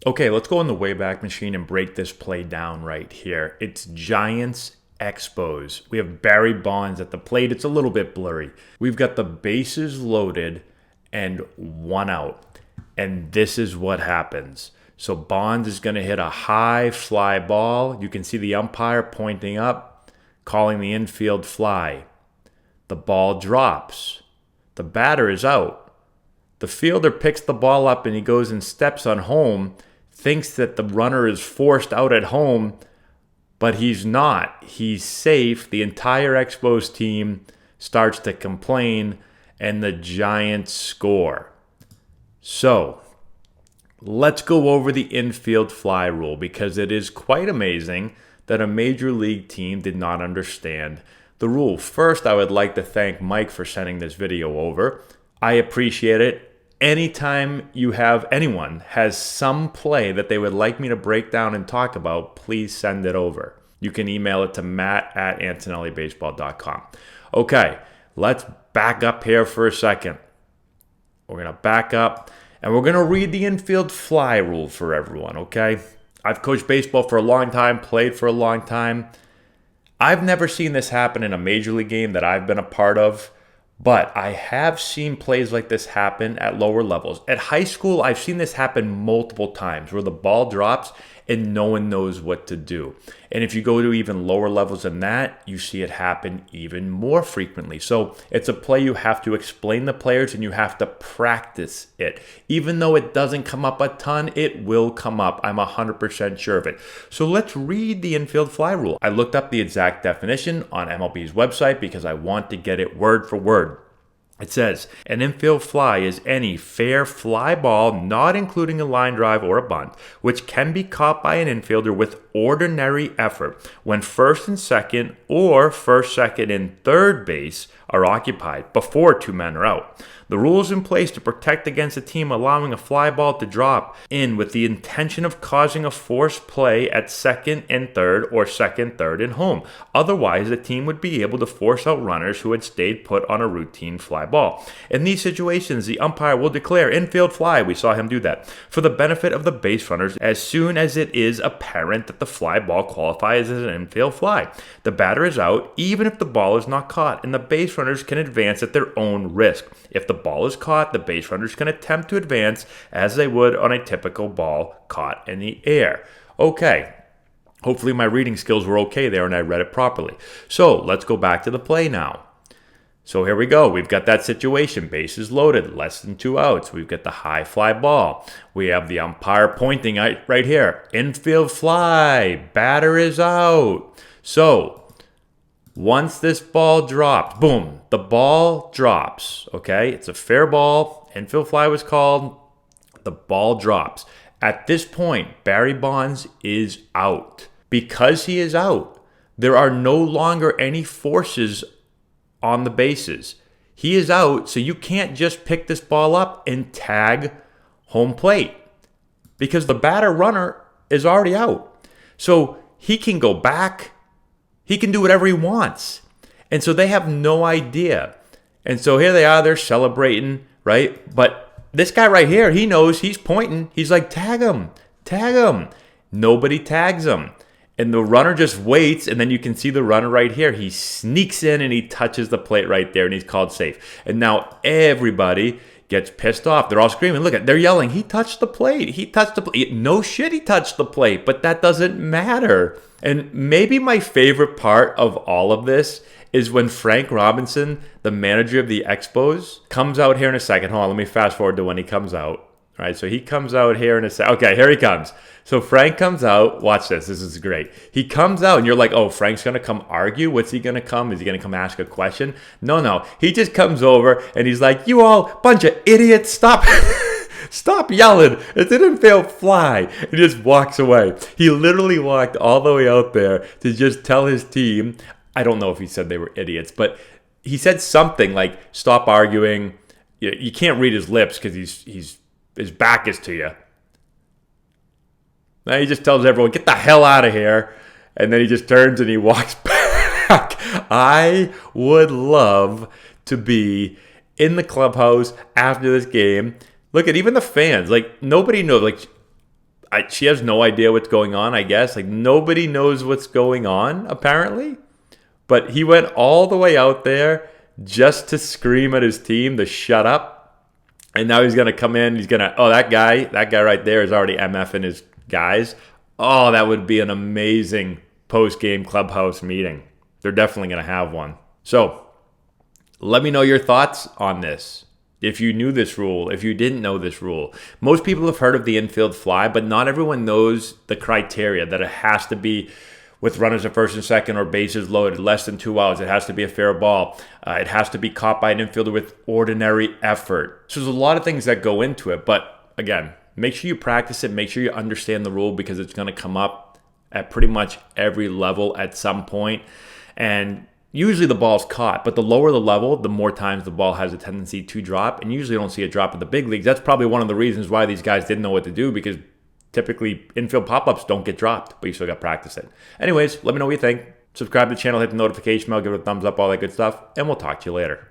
Okay, let's go in the Wayback Machine and break this play down right here. It's Giants Expos. We have Barry Bonds at the plate. It's a little bit blurry. We've got the bases loaded and one out. And this is what happens. So Bonds is going to hit a high fly ball. You can see the umpire pointing up, calling the infield fly. The ball drops. The batter is out. The fielder picks the ball up and he goes and steps on home, thinks that the runner is forced out at home, but he's not. He's safe. The entire Expos team starts to complain, and the Giants score. So, let's go over the infield fly rule because it is quite amazing that a major league team did not understand the rule. First, I would like to thank Mike for sending this video over. I appreciate it. Anytime you have anyone has some play that they would like me to break down and talk about, please send it over. You can email it to matt@antonellibaseball.com. Okay, let's back up here for a second. We're going to back up and we're going to read the infield fly rule for everyone, okay? I've coached baseball for a long time, played for a long time. I've never seen this happen in a major league game that I've been a part of. But I have seen plays like this happen at lower levels. At high school, I've seen this happen multiple times where the ball drops and no one knows what to do. And if you go to even lower levels than that, you see it happen even more frequently. So it's a play you have to explain to players and you have to practice it. Even though it doesn't come up a ton, it will come up. I'm 100% sure of it. So let's read the infield fly rule. I looked up the exact definition on MLB's website because I want to get it word for word. It says, an infield fly is any fair fly ball, not including a line drive or a bunt, which can be caught by an infielder with ordinary effort when first and second or first, second, and third base are occupied before two men are out. The rule is in place to protect against a team allowing a fly ball to drop in with the intention of causing a forced play at second and third or second, third, and home. Otherwise, the team would be able to force out runners who had stayed put on a routine fly ball. In these situations, the umpire will declare infield fly, we saw him do that, for the benefit of the base runners as soon as it is apparent that the fly ball qualifies as an infield fly. The batter is out even if the ball is not caught, and the base runners can advance at their own risk. If the ball is caught, the base runners can attempt to advance as they would on a typical ball caught in the air. Okay. Hopefully my reading skills were okay there and I read it properly. So let's go back to the play now. So here we go. We've got that situation. Bases loaded, less than two outs. We've got the high fly ball. We have the umpire pointing right here. Infield fly. Batter is out. So once this ball drops, boom, the ball drops. Okay, it's a fair ball. Infield fly was called. The ball drops. At this point, Barry Bonds is out. Because he is out, there are no longer any forces on the bases. He is out, so you can't just pick this ball up and tag home plate because the batter runner is already out. So he can go back. He can do whatever he wants. And so they have no idea. And so here they are, they're celebrating, right? But this guy right here, he knows, he's pointing. He's like, tag him, tag him. Nobody tags him. And the runner just waits, and then you can see the runner right here. He sneaks in and he touches the plate right there, and he's called safe. And now everybody gets pissed off. They're all screaming. Look at, they're yelling, he touched the plate. He touched the plate. No shit, he touched the plate, but that doesn't matter. And maybe my favorite part of all of this is when Frank Robinson, the manager of the Expos, comes out here in a second. Hold on, let me fast forward to when he comes out. All right, so he comes out here in a second. Okay, here he comes. So Frank comes out. Watch this. This is great. He comes out, and you're like, oh, Frank's going to come argue? What's he going to come? Is he going to come ask a question? No. He just comes over, and he's like, you all bunch of idiots, stop. Stop yelling. It didn't fail fly. And he just walks away. He literally walked all the way out there to just tell his team. I don't know if he said they were idiots, but he said something like, stop arguing. You can't read his lips because his back is to you. Now he just tells everyone, get the hell out of here. And then he just turns and he walks back. I would love to be in the clubhouse after this game. Look at even the fans. Like, nobody knows. Like, She has no idea what's going on, I guess. Like, nobody knows what's going on, apparently. But he went all the way out there just to scream at his team to shut up. And now he's going to come in. He's going to, that guy right there is already MFing his guys. Oh, that would be an amazing post-game clubhouse meeting. They're definitely going to have one. So, let me know your thoughts on this. If you knew this rule, if you didn't know this rule. Most people have heard of the infield fly, but not everyone knows the criteria that it has to be with runners at first and second or bases loaded, less than 2 outs. It has to be a fair ball. It has to be caught by an infielder with ordinary effort. So there's a lot of things that go into it. But again, make sure you practice it. Make sure you understand the rule because it's going to come up at pretty much every level at some point. And usually the ball's caught, but the lower the level, the more times the ball has a tendency to drop. And usually you don't see a drop in the big leagues. That's probably one of the reasons why these guys didn't know what to do, because typically infield pop-ups don't get dropped, but you still got to practice it. Anyways, let me know what you think. Subscribe to the channel, hit the notification bell, give it a thumbs up, all that good stuff, and we'll talk to you later.